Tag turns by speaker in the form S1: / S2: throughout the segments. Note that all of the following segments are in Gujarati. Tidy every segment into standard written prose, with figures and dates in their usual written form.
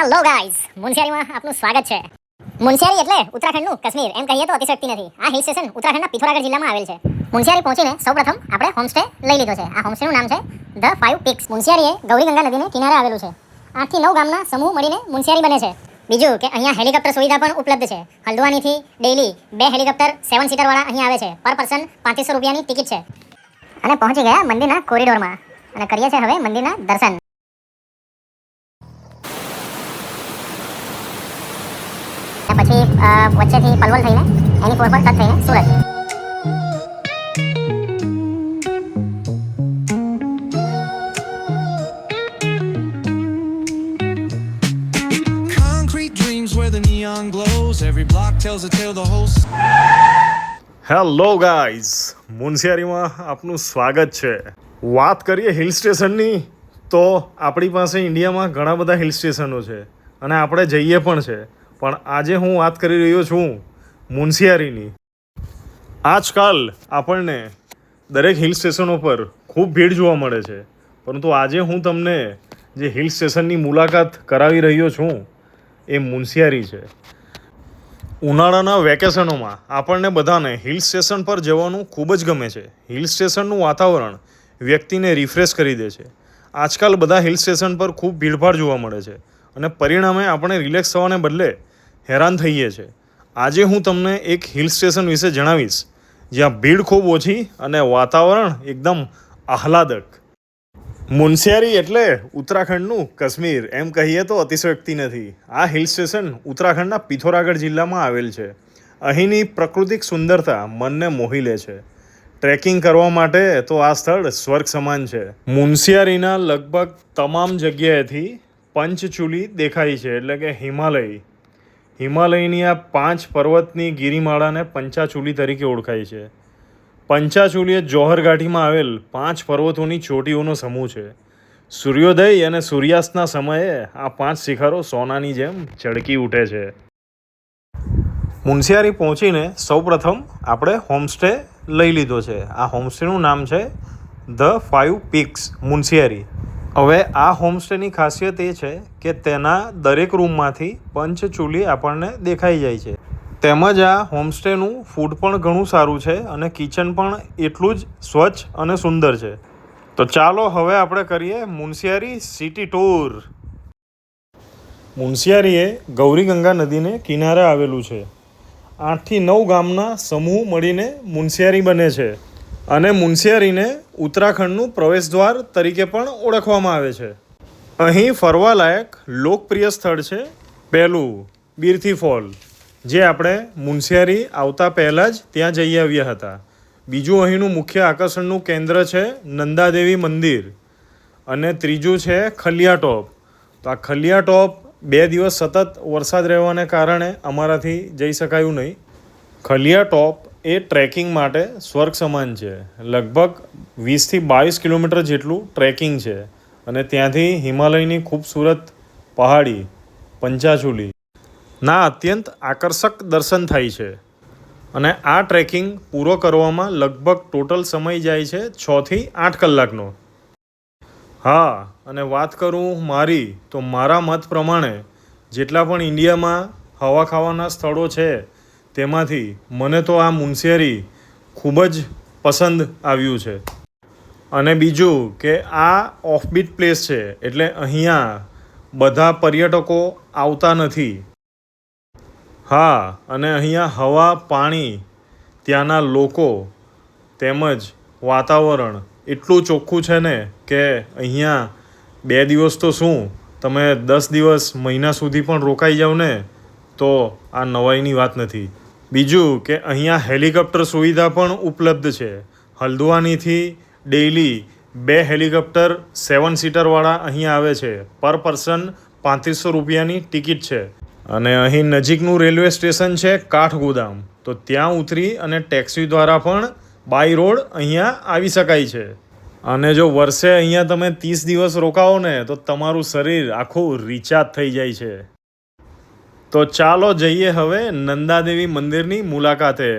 S1: હેલો ગાઈઝ, મુનસ્યારીમાં આપનું સ્વાગત છે. મુનસ્યારી એટલે ઉત્તરાખંડનું કાશ્મીર એમ કહીએ તો અતિશયોક્તિ નથી. આ હિલ સ્ટેશન ઉત્તરાખંડના પિથોરાગઢ જિલ્લામાં આવેલ છે. મુનસ્યારી પહોંચીને સૌપ્રથમ આપણે હોમસ્ટે લઈ લીધો છે. આ હોમસ્ટેનું નામ છે ધ 5 પીક્સ. મુનસ્યારી એ ગૌરીગંગા નદીને કિનારે આવેલું છે. 8 થી 9 ગામના સમૂહ મળીને મુનસ્યારી બને છે. બીજું કે અહીંયા હેલિકોપ્ટર સુવિધા પણ ઉપલબ્ધ છે. હલ્દ્વાનીથી ડેઈલી 2 હેલિકોપ્ટર 7 સીટર વાળા અહીં આવે છે. પર પર્સન 3500 રૂપિયાની ટિકિટ છે. અને પહોંચી ગયા મંદિરના કોરિડોરમાં અને કરીએ છીએ હવે મંદિરના દર્શન. પછી વચ્ચેથી પલવલ થઈને એની ફોર પર ટચ થઈને Surat.
S2: Concrete dreams where the neon glows. Every block tells a tale the whole.
S3: Hello guys, મુનસ્યારીમાં આપનું સ્વાગત છે. વાત કરીએ હિલ સ્ટેશનની તો આપણી પાસે ઇન્ડિયામાં ઘણા બધા હિલ સ્ટેશનો છે અને આપણે જઈએ પણ છે. પણ આજે હું વાત કરી રહ્યો છું મુનસ્યારીની. આજકાલ આપણને દરેક હિલ સ્ટેશનો પર ખૂબ ભીડ જોવા મળે છે, પરંતુ આજે હું તમને જે હિલ સ્ટેશનની મુલાકાત કરાવી રહ્યો છું એ મુનસ્યારી છે. ઉનાળાના વેકેશનોમાં આપણને બધાને હિલ સ્ટેશન પર જવાનું ખૂબ જ ગમે છે. હિલ સ્ટેશનનું વાતાવરણ વ્યક્તિને રિફ્રેશ કરી દે છે. આજકાલ બધા હિલ સ્ટેશન પર ખૂબ ભીડભાડ જોવા મળે છે અને પરિણામે આપણે રિલેક્સ થવાને બદલે હેરાન થઈએ છીએ. આજે હું તમને એક હિલ સ્ટેશન વિશે જણાવીશ જ્યાં ભીડ ખૂબ ઓછી અને વાતાવરણ એકદમ આહલાદક. મુનસ્યારી એટલે ઉત્તરાખંડનું કાશ્મીર એમ કહીએ તો અતિશયોક્તિ નથી. આ હિલ સ્ટેશન ઉત્તરાખંડના પિથોરાગઢ જિલ્લામાં આવેલ છે. અહીંની પ્રાકૃતિક સુંદરતા મનને મોહી લે છે. ટ્રેકિંગ કરવા માટે તો આ સ્થળ સ્વર્ગ સમાન છે. મુનસ્યારીના લગભગ તમામ જગ્યાએથી પંચચૂલી દેખાય છે, એટલે કે હિમાલયની આ 5 પર્વતની ગિરિમાળાને પંચાચૂલી તરીકે ઓળખાય છે. પંચાચૂલી એ જોહર ઘાટીમાં આવેલ 5 પર્વતોની ચોટીઓનો સમૂહ છે. સૂર્યોદય અને સૂર્યાસ્તના સમયે આ 5 શિખરો સોનાની જેમ ચળકી ઉઠે છે. મુનસ્યારી પહોંચીને સૌપ્રથમ આપણે હોમસ્ટે લઈ લીધો છે. આ હોમસ્ટેનું નામ છે ધ 5 પીક્સ મુનસ્યારી. હવે આ હોમસ્ટેની ખાસિયત એ છે કે તેના દરેક રૂમમાંથી પંચચૂલી આપણને દેખાઈ જાય છે. તેમજ આ હોમસ્ટેનું ફૂડ પણ ઘણું સારું છે અને કિચન પણ એટલું જ સ્વચ્છ અને સુંદર છે. તો ચાલો હવે આપણે કરીએ મુનસ્યારી સિટી ટૂર. મુનસ્યારી એ ગૌરીગંગા નદીને કિનારે આવેલું છે. 8 થી 9 ગામના સમૂહ મળીને મુનસ્યારી બને છે અને મુનસ્યારીને ઉત્તરાખંડનું પ્રવેશદ્વાર તરીકે પણ ઓળખવામાં આવે છે. અહીં ફરવાલાયક લોકપ્રિય સ્થળ છે પહેલું બિરથી ફોલ, જે આપણે મુનસ્યારી આવતા પહેલાં જ ત્યાં જઈ આવ્યા હતા. બીજું અહીંનું મુખ્ય આકર્ષણનું કેન્દ્ર છે નંદાદેવી મંદિર અને ત્રીજું છે ખલિયા ટોપ. તો આ ખલિયા ટોપ 2 દિવસ સતત વરસાદ રહેવાને કારણે અમારાથી જઈ શકાયું નહીં. ખલિયા ટોપ એ ટ્રેકિંગ માટે સ્વર્ગ સમાન છે. લગભગ 20 થી 22 કિલોમીટર જેટલું ટ્રેકિંગ છે અને ત્યાંથી હિમાલયની ખૂબસૂરત પહાડી પંચાચૂલી ના અત્યંત આકર્ષક દર્શન થાય છે. અને આ ટ્રેકિંગ પૂરો કરવામાં લગભગ ટોટલ સમય જાય છે 6 થી 8 કલાકનો. હા, અને વાત કરું મારી તો મારા મત પ્રમાણે જેટલા પણ ઇન્ડિયામાં હવા ખાવાના સ્થળો છે તેમાંથી મને તો આ મુનસ્યારી ખૂબ જ પસંદ આવ્યું છે. અને બીજું કે આ ઓફબીટ પ્લેસ છે, એટલે અહીંયા બધા પર્યટકો આવતા નથી. હા, અને અહીંયા હવા, પાણી, ત્યાંના લોકો તેમજ વાતાવરણ એટલું ચોખ્ખું છે ને કે અહીંયા 2 દિવસ તો શું, તમે 10 દિવસ મહિના સુધી પણ રોકાઈ જાઓ ને તો આ નવાઈની વાત નથી. બીજું કે અહીંયા હેલિકોપ્ટર સુવિધા પણ ઉપલબ્ધ છે. હલ્દ્વાનીથી ડેઈલી 2 હેલિકોપ્ટર 7 સીટરવાળા અહીંયા આવે છે. પર પર્સન 3500 રૂપિયાની ટિકિટ છે. અને અહીં નજીકનું રેલવે સ્ટેશન છે કાઠગોદામ, તો ત્યાં ઉતરી અને ટેક્સી દ્વારા પણ બાય રોડ અહીંયા આવી શકાય છે. અને જો વર્ષે અહીંયા તમે 30 દિવસ રોકાવો ને તો તમારું શરીર આખું રિચાર્જ થઈ જાય છે. તો ચાલો જઈએ હવે નંદાદેવી મંદિરની મુલાકાતે.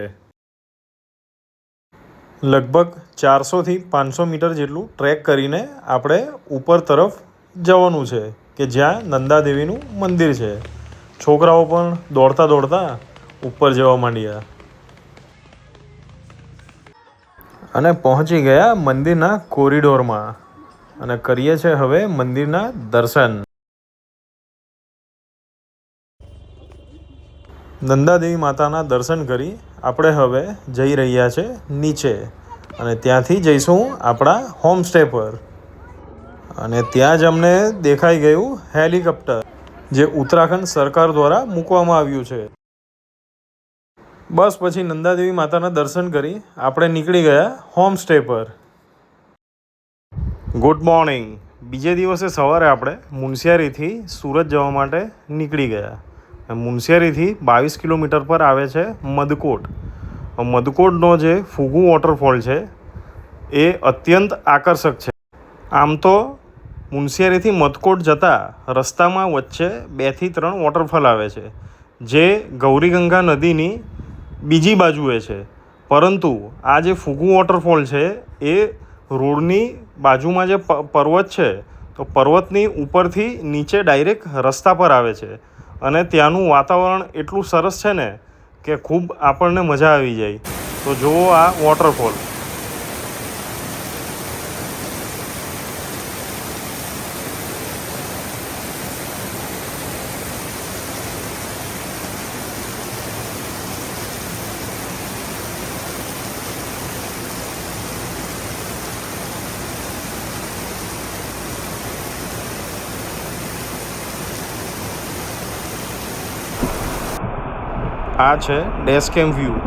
S3: લગભગ 400 થી 500 મીટર જેટલું ટ્રેક કરીને આપણે ઉપર તરફ જવાનું છે. કે જ્યાં નંદાદેવીનું મંદિર છે. છોકરાઓ પણ દોડતા દોડતા ઉપર જવા માંડ્યા અને પહોંચી ગયા મંદિરના કોરિડોરમાં અને કરીએ છે હવે મંદિરના દર્શન. નંદાદેવી માતાના દર્શન કરી આપણે હવે જઈ રહ્યા છે નીચે અને ત્યાંથી જઈશું આપણા હોમસ્ટે પર. અને ત્યાં જ અમને દેખાઈ ગયું હેલિકોપ્ટર જે ઉત્તરાખંડ સરકાર દ્વારા મૂકવામાં આવ્યું છે. બસ પછી નંદાદેવી માતાના દર્શન કરી આપણે નીકળી ગયા હોમસ્ટે પર. Good morning. બીજે દિવસે સવારે આપણે મુનસ્યારીથી સુરત જવા માટે નીકળી ગયા. મુનસ્યારીથી 22 કિલોમીટર પર આવે છે મદકોટ. મદકોટનો જે ફુગુ વોટરફોલ છે એ અત્યંત આકર્ષક છે. આમ તો મુનસ્યારીથી મદકોટ જતા રસ્તામાં વચ્ચે 2 થી 3 વોટરફોલ આવે છે જે ગૌરીગંગા નદીની બીજી બાજુએ છે. પરંતુ આ જે ફુગુ વોટરફોલ છે એ રોડની બાજુમાં જે પર્વત છે તો પર્વતની ઉપરથી નીચે ડાયરેક્ટ રસ્તા પર આવે છે અને ત્યાંનું વાતાવરણ એટલું સરસ છે ને કે ખૂબ આપણને મજા આવી જાય. તો જુઓ આ વોટરફોલ. આ છે ડેશકેમ વ્યૂ.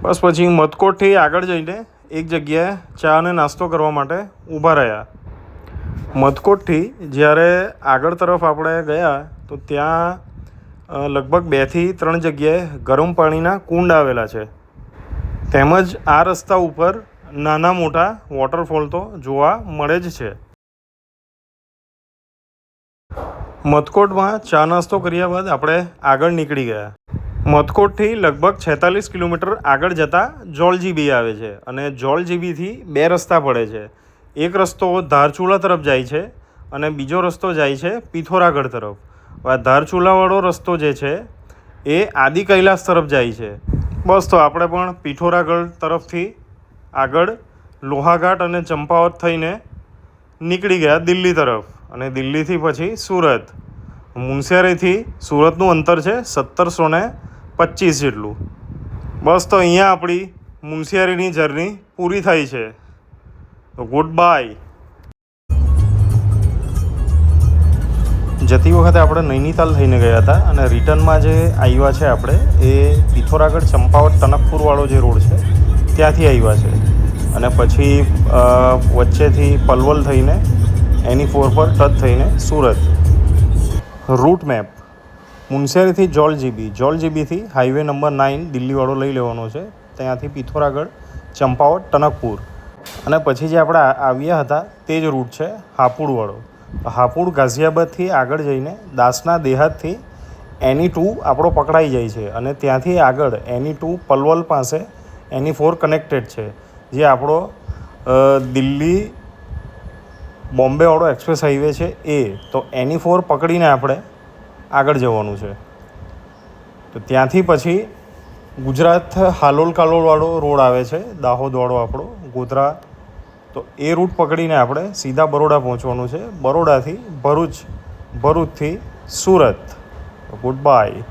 S3: બસ પછી મદકોટથી આગળ જઈને એક જગ્યાએ ચા અને નાસ્તો કરવા માટે ઊભા રહ્યા. મદકોટથી જ્યારે આગળ તરફ આપણે ગયા તો ત્યાં લગભગ 2 થી 3 જગ્યાએ ગરમ પાણીના કુંડ આવેલા છે. તેમજ આ રસ્તા ઉપર નાના મોટા વોટરફોલ તો જોવા મળે જ છે. મદકોટમાં ચા નાસ્તો કર્યા બાદ આપણે આગળ નીકળી ગયા. મદકોટથી લગભગ 46 કિલોમીટર આગળ જતાં જોલજીબી આવે છે અને જોલજીબીથી 2 રસ્તા પડે છે. એક રસ્તો ધારચુલા તરફ જાય છે અને બીજો રસ્તો જાય છે પિથોરાગઢ તરફ. આ ધારચુલાવાળો રસ્તો જે છે એ આદિ કૈલાસ તરફ જાય છે. બસ તો આપણે પણ પિથોરાગઢ તરફથી આગળ લોહાઘાટ અને ચંપાવત થઈને નીકળી ગયા દિલ્હી તરફ અને દિલ્હીથી પછી સુરત. મુનસ્યારીથી સુરતનું અંતર છે 1725 જેટલું. બસ તો અહીંયા આપણી મુનસ્યારીની જર્ની પૂરી થઈ છે. તો ગુડ બાય. જતી વખતે આપણે નૈનીતાલ થઈને ગયા હતા અને રિટર્નમાં જે આવ્યા છે આપણે એ પિથોરાગઢ ચંપાવત ટનકપુરવાળો જે રોડ છે ત્યાંથી આવ્યા છે અને પછી વચ્ચેથી પલવલ થઈને NE4 પર ટચ થઈને સુરત. Route map. મુનસ્યારીથી જોલજીબીથી હાઈવે નંબર 9 દિલ્હીવાળો લઈ લેવાનો છે. ત્યાંથી પિથોરાગઢ ચંપાવત ટનકપુર અને પછી જે આપણે આવ્યા હતા તે જ રૂટ છે હાપુડવાળો. હાપુડ ગાઝિયાબાદથી આગળ જઈને દાસના દેહાતથી NE2 આપણો પકડાઈ જાય છે અને ત્યાંથી આગળ NE2 પલવલ પાસે NE4 કનેક્ટેડ છે જે આપણો દિલ્હી બોમ્બેવાળો એક્સપ્રેસ હાઈવે છે એ. તો NE4 પકડીને આપણે આગળ જવાનું છે. તો ત્યાંથી પછી ગુજરાત હાલોલ કાલોલવાળો રોડ આવે છે દાહોદવાળો આપણો ગોધરા. તો એ રૂટ પકડીને આપણે સીધા બરોડા પહોંચવાનું છે. બરોડાથી ભરૂચથી સુરત. Good by.